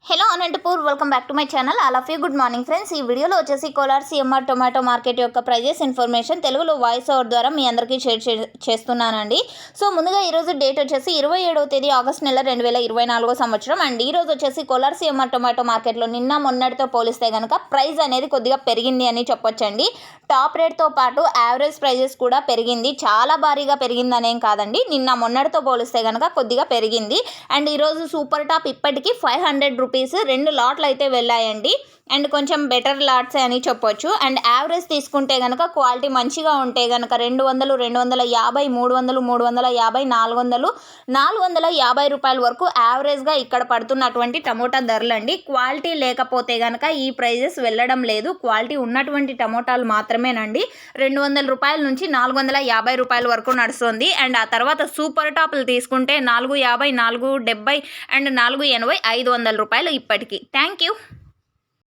Hello Anantapur welcome back to my channel. All of you good morning friends. ఈ వీడియోలో వచ్చేసి Kolar CMR tomato market యొక్క prices information తెలుగులో voice over ద్వారా మీ అందరికీ షేర్ చేస్తున్నానండి. సో ముందుగా ఈరోజు డేట్ వచ్చేసి 27వ తేదీ ఆగస్ట్ నెల 2024 సంవత్సరం. అండ్ ఈరోజు వచ్చేసి కోలార్ సిఎంఆర్ టొమాటో మార్కెట్లో నిన్న మొన్నటితో పోలిస్తే కనుక ప్రైస్ అనేది కొద్దిగా పెరిగింది అని చెప్పొచ్చండి. టాప్ రేట్తో పాటు యావరేజ్ ప్రైజెస్ కూడా పెరిగింది. చాలా భారీగా పెరిగిందనేం కాదండి, నిన్న మొన్నటితో పోలిస్తే కనుక కొద్దిగా పెరిగింది. అండ్ ఈరోజు సూపర్ టాప్ ఇప్పటికీ 500 రూపీస్ 2 లాట్లు అయితే వెళ్ళాయండి. అండ్ కొంచెం బెటర్ లాట్సే అని చెప్పొచ్చు. అండ్ యావరేజ్ తీసుకుంటే కనుక క్వాలిటీ మంచిగా ఉంటే కనుక 200, 250, 300, 350, 450 రూపాయల వరకు యావరేజ్గా ఇక్కడ పడుతున్నటువంటి టమోటా ధరలండి. క్వాలిటీ లేకపోతే కనుక ఈ ప్రైజెస్ వెళ్ళడం లేదు. క్వాలిటీ ఉన్నటువంటి టమోటాలు మాత్రమేనండి 200 రూపాయల నుంచి 450 రూపాయల వరకు నడుస్తుంది. అండ్ ఆ తర్వాత సూపర్ టాప్లు తీసుకుంటే 450, 470 అండ్ 480, 500 రూపాయలు ఇప్పటికీ. Thank you.